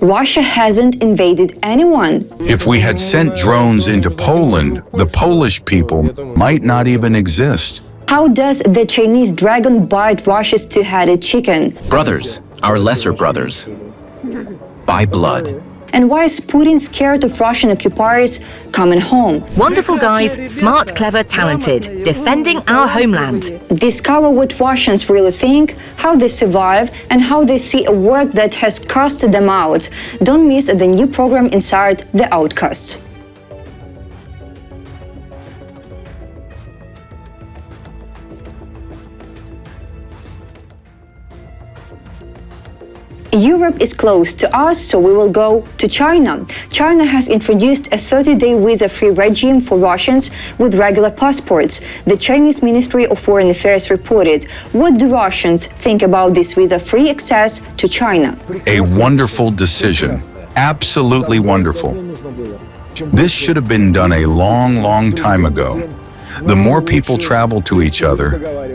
Russia hasn't invaded anyone. If we had sent drones into Poland, the Polish people might not even exist. How does the Chinese dragon bite Russia's two-headed chicken? Brothers, our lesser brothers, by blood. And why is Putin scared of Russian occupiers coming home? Wonderful guys, smart, clever, talented, defending our homeland. Discover what Russians really think, how they survive, and how they see a world that has cast them out. Don't miss the new program Inside the Outcasts. Europe is close to us, so we will go to China. China has introduced a 30-day visa-free regime for Russians with regular passports. The Chinese Ministry of Foreign Affairs reported. What do Russians think about this visa-free access to China? A wonderful decision. Absolutely wonderful. This should have been done a long time ago. The more people travel to each other,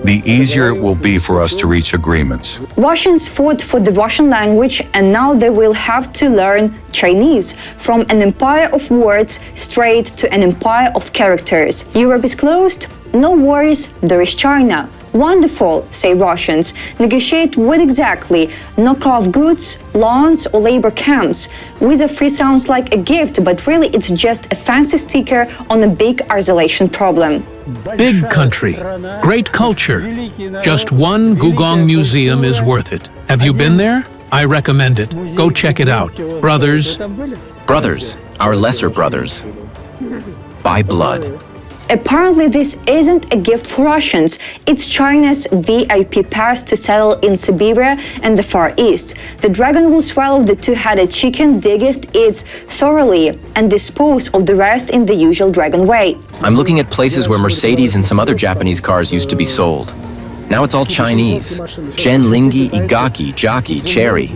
the easier it will be for us to reach agreements. Russians fought for the Russian language, and now they will have to learn Chinese, from an empire of words straight to an empire of characters. Europe is closed? No worries, there is China. Wonderful, say Russians. Negotiate what exactly? Knock off goods, loans, or labor camps? Visa-free sounds like a gift, but really it's just a fancy sticker on a big isolation problem. Big country, great culture. Just one Gugong museum is worth it. Have you been there? I recommend it. Go check it out. Brothers. Brothers, our lesser brothers, by blood. Apparently, this isn't a gift for Russians. It's China's VIP pass to settle in Siberia and the Far East. The dragon will swallow the two-headed chicken, digest it thoroughly, and dispose of the rest in the usual dragon way. I'm looking at places where Mercedes and some other Japanese cars used to be sold. Now it's all Chinese. Zhenlingyi, Igaki, Jockey, Cherry.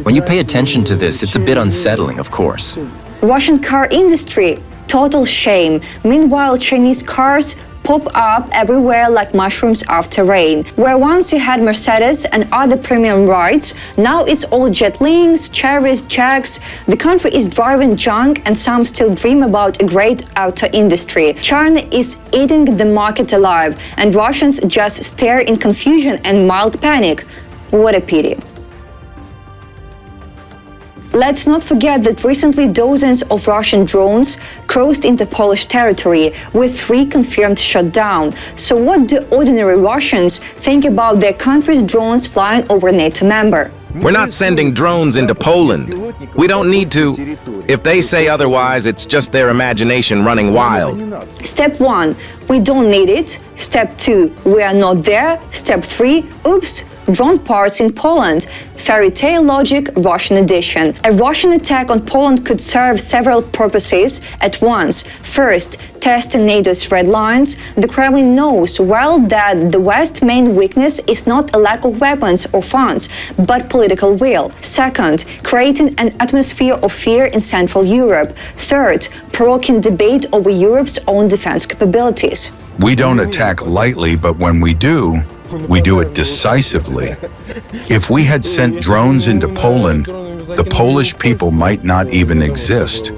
When you pay attention to this, it's a bit unsettling, of course. Russian car industry. Total shame. Meanwhile, Chinese cars pop up everywhere like mushrooms after rain. Where once you had Mercedes and other premium rides, now it's all Jetlings, Cherries, Jacks. The country is driving junk, and some still dream about a great auto industry. China is eating the market alive, and Russians just stare in confusion and mild panic. What a pity. Let's not forget that recently dozens of Russian drones crossed into Polish territory, with 3 confirmed shot down. So what do ordinary Russians think about their country's drones flying over a NATO member? We're not sending drones into Poland. We don't need to. If they say otherwise, it's just their imagination running wild. Step 1, we don't need it. Step 2, we are not there. Step 3, oops, drone parts in Poland. Fairy tale logic, Russian edition. A Russian attack on Poland could serve several purposes at once. First, testing NATO's red lines. The Kremlin knows well that the West's main weakness is not a lack of weapons or funds, but political will. Second, creating an atmosphere of fear in Central Europe. Third, provoking debate over Europe's own defense capabilities. We don't attack lightly, but when we do it decisively. If we had sent drones into Poland, the Polish people might not even exist.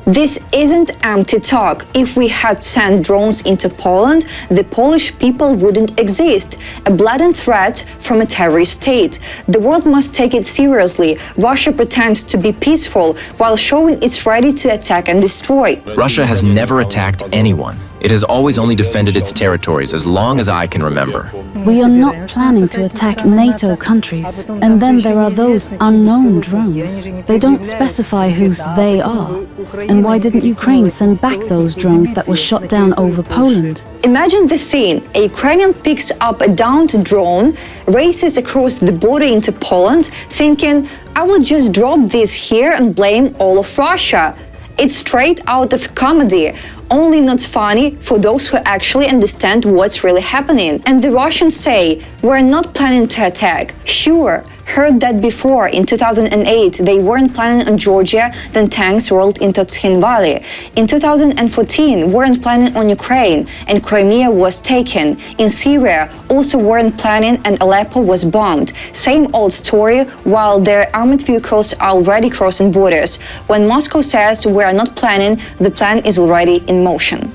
This isn't empty talk. If we had sent drones into Poland, the Polish people wouldn't exist. A blatant threat from a terrorist state. The world must take it seriously. Russia pretends to be peaceful while showing it's ready to attack and destroy. Russia has never attacked anyone. It has always only defended its territories as long as I can remember. We are not planning to attack NATO countries. And then there are those unknown drones. They don't specify whose they are. And why didn't Ukraine send back those drones that were shot down over Poland? Imagine the scene. A Ukrainian picks up a downed drone, races across the border into Poland, thinking, I will just drop this here and blame all of Russia. It's straight out of comedy, only not funny for those who actually understand what's really happening. And the Russians say, we're not planning to attack. Sure, heard that before. In 2008, they weren't planning on Georgia, then tanks rolled into Tkhin Valley. In 2014, weren't planning on Ukraine, and Crimea was taken. In Syria, also weren't planning, and Aleppo was bombed. Same old story, while their armored vehicles are already crossing borders. When Moscow says we are not planning, the plan is already in motion.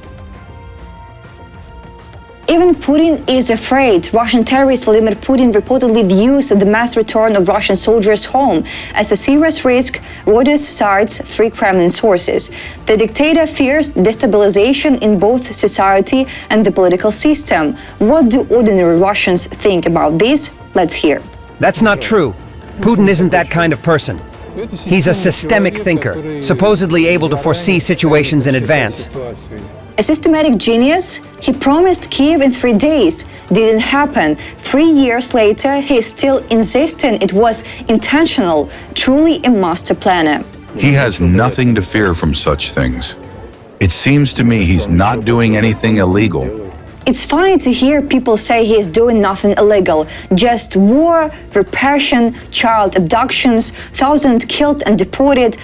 Even Putin is afraid. Russian terrorist Vladimir Putin reportedly views the mass return of Russian soldiers home as a serious risk, Reuters cites 3 Kremlin sources. The dictator fears destabilization in both society and the political system. What do ordinary Russians think about this? Let's hear. That's not true. Putin isn't that kind of person. He's a systemic thinker, supposedly able to foresee situations in advance. A systematic genius? He promised Kiev in 3 days. Didn't happen. 3 years later, he's still insisting it was intentional, truly a master planner. He has nothing to fear from such things. It seems to me he's not doing anything illegal. It's funny to hear people say he is doing nothing illegal. Just war, repression, child abductions, thousands killed and deported,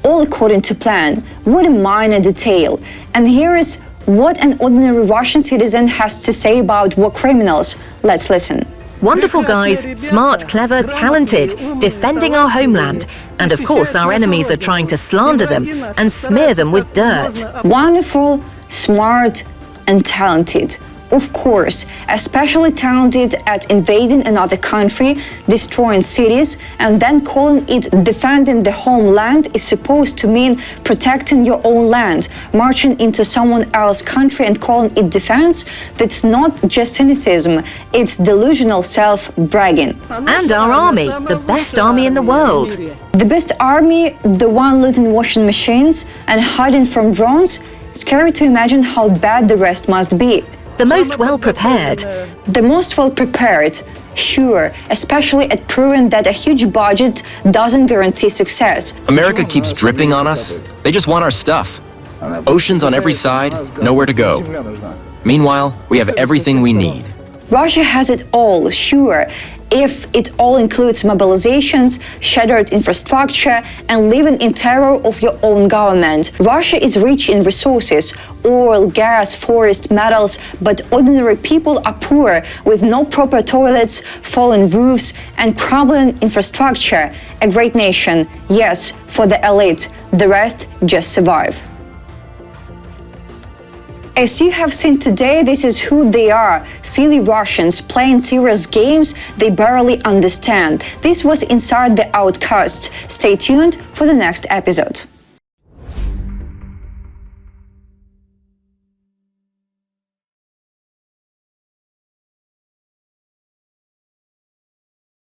all according to plan. What a minor detail. And here is what an ordinary Russian citizen has to say about war criminals. Let's listen. Wonderful guys, smart, clever, talented, defending our homeland. And of course, our enemies are trying to slander them and smear them with dirt. Wonderful, smart, and talented. Of course, especially talented at invading another country, destroying cities, and then calling it defending the homeland is supposed to mean protecting your own land. Marching into someone else's country and calling it defense, that's not just cynicism, it's delusional self-bragging. And our army, the best army in the world. The best army, the one looting washing machines and hiding from drones? Scary to imagine how bad the rest must be. The most well-prepared. The most well-prepared, sure, especially at proving that a huge budget doesn't guarantee success. America keeps dripping on us. They just want our stuff. Oceans on every side, nowhere to go. Meanwhile, we have everything we need. Russia has it all, sure, if it all includes mobilizations, shattered infrastructure, and living in terror of your own government. Russia is rich in resources, oil, gas, forest, metals, but ordinary people are poor, with no proper toilets, fallen roofs, and crumbling infrastructure. A great nation, yes, for the elite. The rest just survive. As you have seen today, this is who they are. Silly Russians playing serious games they barely understand. This was Inside the Outcasts. Stay tuned for the next episode.